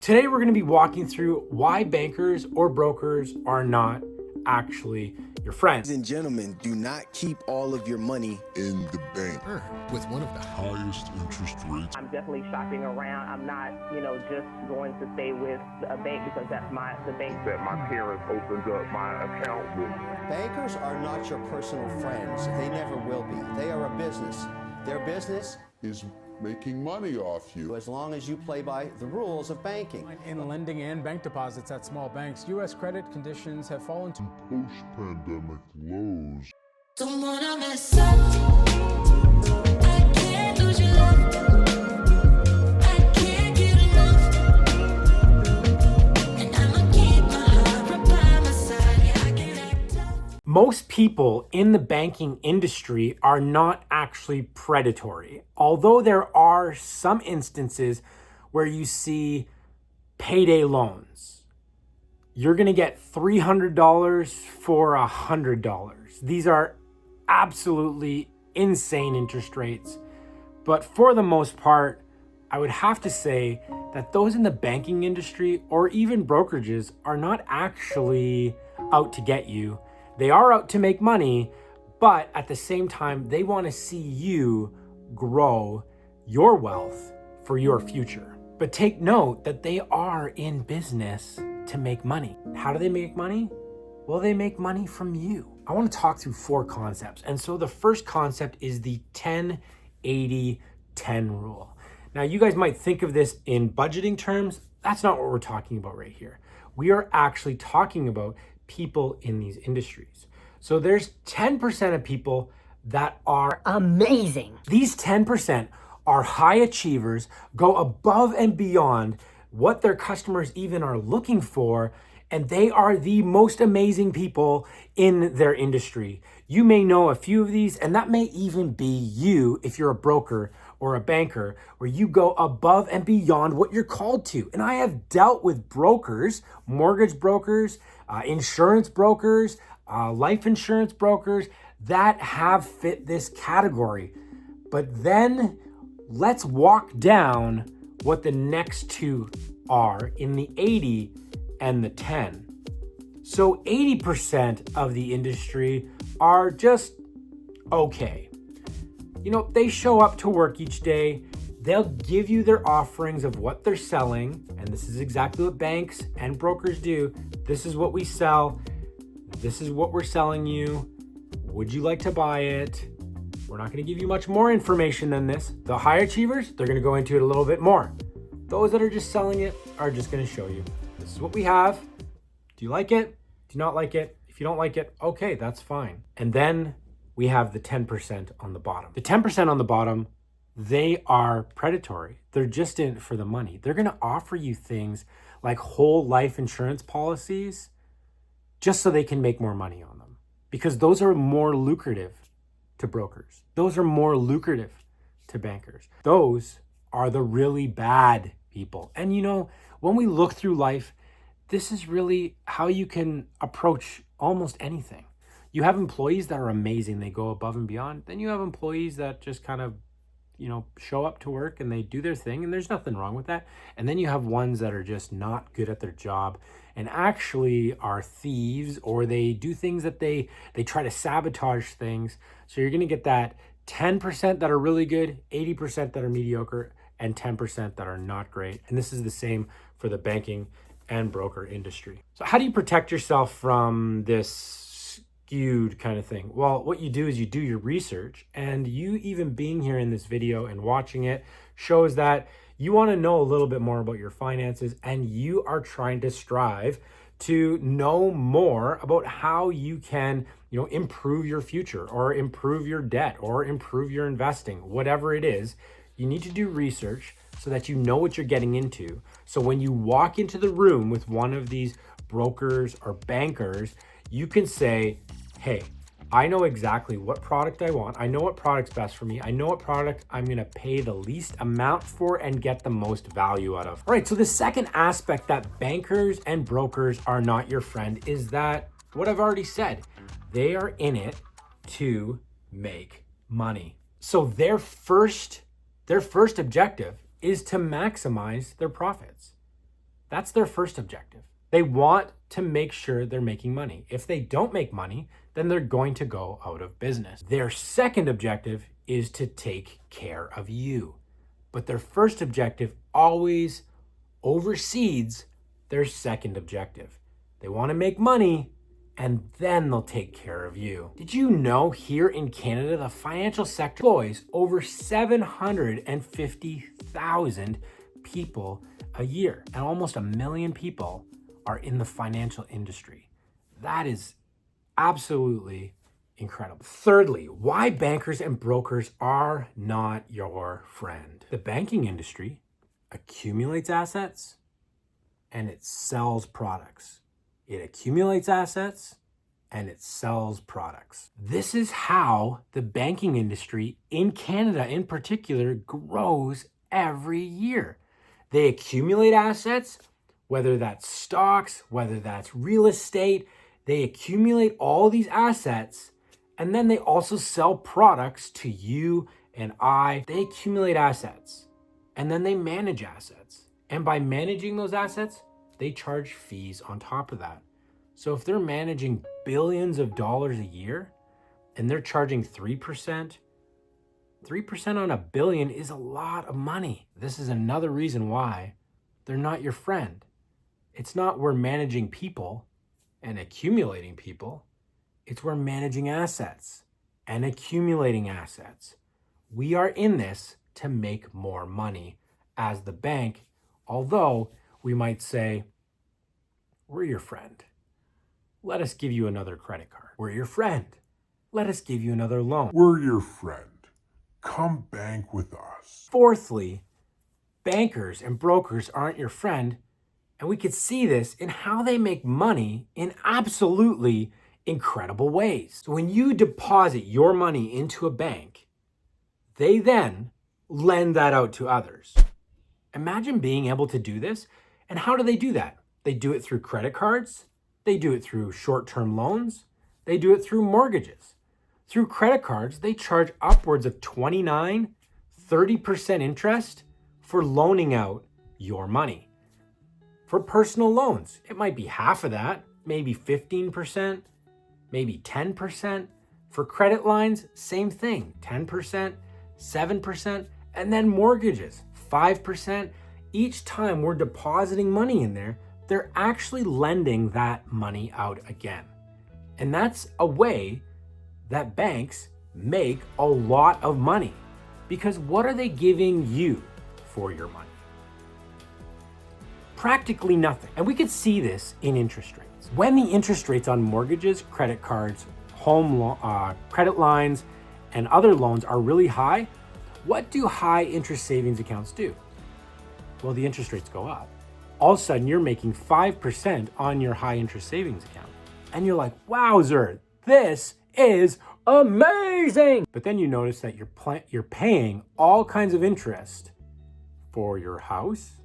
Today we're going to be walking through why bankers or brokers are not actually your friends. Ladies and gentlemen, do not keep all of your money in the bank with one of the highest interest rates. I'm definitely shopping around. I'm not, just going to stay with a bank because that's the bank that my parents opened up my account with. Bankers are not your personal friends. They never will be. They are a business. Their business is making money off you as long as you play by the rules of banking. In lending and bank deposits at small banks, U.S. credit conditions have fallen to post-pandemic lows. Don't wanna mess up. I can't lose your love. I can't get enough. And I'ma keep my heart right by my side. Yeah, I can act tough. Most people in the banking industry are not actually predatory, although there are some instances where you see payday loans. You're going to get $300 for $100. These are absolutely insane interest rates. But for the most part, I would have to say that those in the banking industry or even brokerages are not actually out to get you. They are out to make money, but at the same time, they want to see you grow your wealth for your future. But take note that they are in business to make money. How do they make money? Well, they make money from you. I want to talk through 4 concepts. And so the first concept is the 10-80-10 rule. Now, you guys might think of this in budgeting terms. That's not what we're talking about right here. We are actually talking about people in these industries. So there's 10% of people that are amazing. These 10% are high achievers, go above and beyond what their customers even are looking for, and they are the most amazing people in their industry. You may know a few of these, and that may even be you if you're a broker or a banker, where you go above and beyond what you're called to. And I have dealt with brokers, mortgage brokers, insurance brokers, life insurance brokers that have fit this category. But then let's walk down what the next 2 are in the 80 and the 10. So 80% of the industry are just okay. They show up to work each day. They'll give you their offerings of what they're selling. And this is exactly what banks and brokers do. This is what we sell. This is what we're selling you. Would you like to buy it? We're not going to give you much more information than this. The high achievers, they're going to go into it a little bit more. Those that are just selling it are just going to show you. This is what we have. Do you like it? Do you not like it? If you don't like it, okay, that's fine. And then we have the 10% on the bottom. The 10% on the bottom, they are predatory. They're just in it for the money. They're going to offer you things like whole life insurance policies just so they can make more money on them, because those are more lucrative to brokers. Those are more lucrative to bankers. Those are the really bad people. And when we look through life, this is really how you can approach almost anything. You have employees that are amazing. They go above and beyond. Then you have employees that just kind of, show up to work and they do their thing, and there's nothing wrong with that. And then you have ones that are just not good at their job and actually are thieves, or they do things that they try to sabotage things. So you're going to get that 10% that are really good, 80% that are mediocre, and 10% that are not great. And this is the same for the banking and broker industry. So how do you protect yourself from this skewed kind of thing? Well, what you do is you do your research, and you even being here in this video and watching it shows that you want to know a little bit more about your finances, and you are trying to strive to know more about how you can, improve your future or improve your debt or improve your investing, whatever it is. You need to do research so that you know what you're getting into. So when you walk into the room with one of these brokers or bankers, you can say, hey, I know exactly what product I want. I know what product's best for me. I know what product I'm going to pay the least amount for and get the most value out of. All right, so the second aspect that bankers and brokers are not your friend is that what I've already said. They are in it to make money. So their first objective is to maximize their profits. That's their first objective. They want to make sure they're making money. If they don't make money, then they're going to go out of business. Their second objective is to take care of you. But their first objective always oversees their second objective. They want to make money, and then they'll take care of you. Did you know here in Canada, the financial sector employs over 750,000 people a year, and almost 1 million people are in the financial industry. That is absolutely incredible. Thirdly, why bankers and brokers are not your friend. The banking industry accumulates assets and it sells products. It accumulates assets and it sells products. This is how the banking industry in Canada in particular grows every year. They accumulate assets, whether that's stocks, whether that's real estate. They accumulate all these assets, and then they also sell products to you and I. They accumulate assets, and then they manage assets. And by managing those assets, they charge fees on top of that. So if they're managing billions of dollars a year, and they're charging 3%, 3% on $1 billion is a lot of money. This is another reason why they're not your friend. It's not we're managing people and accumulating people. It's we're managing assets and accumulating assets. We are in this to make more money as the bank, although we might say, we're your friend. Let us give you another credit card. We're your friend. Let us give you another loan. We're your friend. Come bank with us. Fourthly, bankers and brokers aren't your friend, and we could see this in how they make money in absolutely incredible ways. So when you deposit your money into a bank, they then lend that out to others. Imagine being able to do this. And how do they do that? They do it through credit cards. They do it through short-term loans. They do it through mortgages. Through credit cards, they charge upwards of 29, 30% interest for loaning out your money. For personal loans, it might be half of that, maybe 15%, maybe 10%. For credit lines, same thing, 10%, 7%, and then mortgages, 5%. Each time we're depositing money in there, they're actually lending that money out again. And that's a way that banks make a lot of money, because what are they giving you for your money? Practically nothing. And we could see this in interest rates. When the interest rates on mortgages, credit cards, credit lines, and other loans are really high, what do high interest savings accounts do? Well, the interest rates go up. All of a sudden, you're making 5% on your high interest savings account. And you're like, wowzer, this is amazing. But then you notice that you're paying all kinds of interest for your house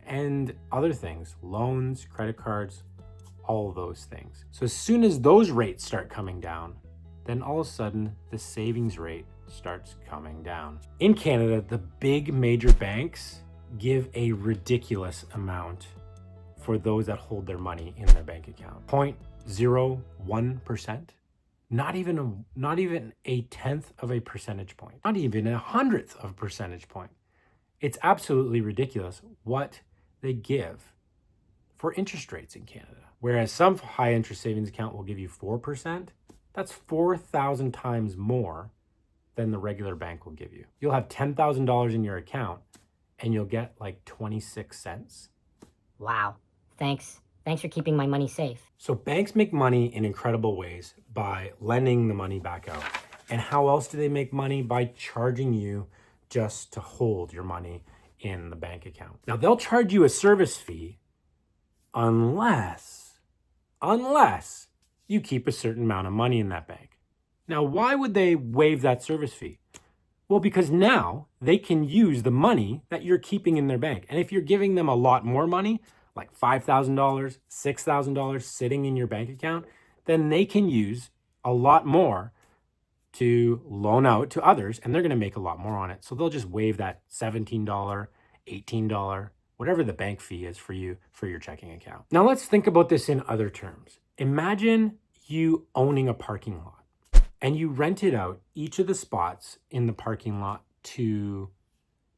and other things, loans, credit cards, all of those things. So as soon as those rates start coming down, then all of a sudden the savings rate starts coming down. In Canada, the big major banks give a ridiculous amount for those that hold their money in their bank account. 0.01%, not even a tenth of a percentage point, not even a hundredth of a percentage point. It's absolutely ridiculous what they give for interest rates in Canada. Whereas some high interest savings account will give you 4%, that's 4,000 times more than the regular bank will give you. You'll have $10,000 in your account and you'll get like 26 cents. Wow. Thanks for keeping my money safe. So banks make money in incredible ways by lending the money back out. And how else do they make money? By charging you just to hold your money in the bank account. Now they'll charge you a service fee unless you keep a certain amount of money in that bank. Now, why would they waive that service fee? Well, because now they can use the money that you're keeping in their bank. And if you're giving them a lot more money, like $5,000, $6,000 sitting in your bank account, then they can use a lot more to loan out to others, and they're going to make a lot more on it. So they'll just waive that $17, $18, whatever the bank fee is for you for your checking account. Now let's think about this in other terms. Imagine you owning a parking lot and you rented out each of the spots in the parking lot to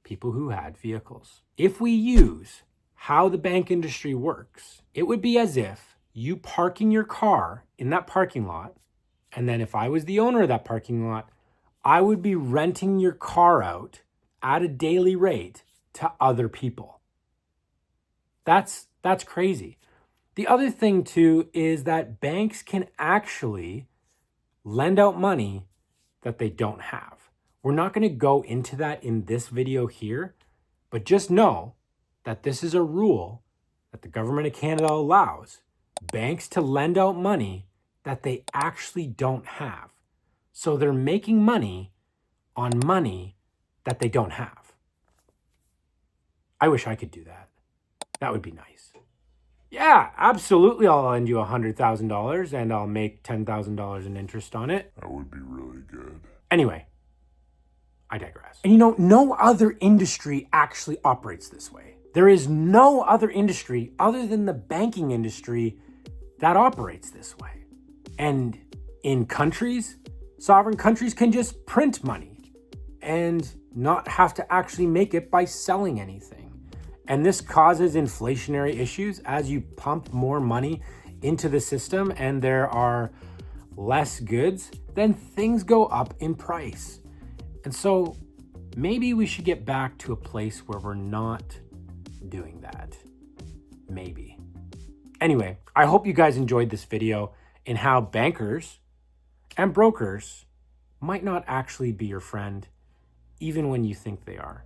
people who had vehicles. If we use how the bank industry works, it would be as if you parking your car in that parking lot, and then if I was the owner of that parking lot, I would be renting your car out at a daily rate to other people. That's crazy. The other thing too is that banks can actually lend out money that they don't have. We're not going to go into that in this video here, but just know that this is a rule that the government of Canada allows banks to lend out money that they actually don't have. So they're making money on money that they don't have. I wish I could do that. That would be nice. Yeah, absolutely. I'll lend you $100,000 and I'll make $10,000 in interest on it. That would be really good. Anyway, I digress. And no other industry actually operates this way. There is no other industry other than the banking industry that operates this way. And in countries, sovereign countries can just print money and not have to actually make it by selling anything. And this causes inflationary issues as you pump more money into the system and there are less goods, then things go up in price. And so maybe we should get back to a place where we're not doing that. Maybe. Anyway, I hope you guys enjoyed this video in how bankers and brokers might not actually be your friend, even when you think they are.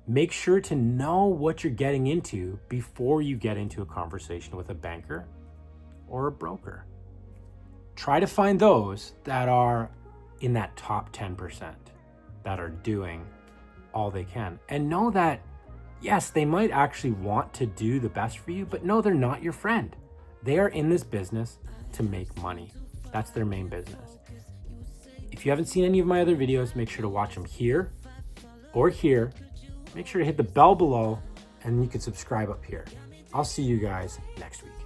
Make sure to know what you're getting into before you get into a conversation with a banker or a broker. Try to find those that are in that top 10% that are doing all they can. And know that, yes, they might actually want to do the best for you, but no, they're not your friend. They are in this business to make money. That's their main business. If you haven't seen any of my other videos, make sure to watch them here or here. Make sure to hit the bell below and you can subscribe up here. I'll see you guys next week.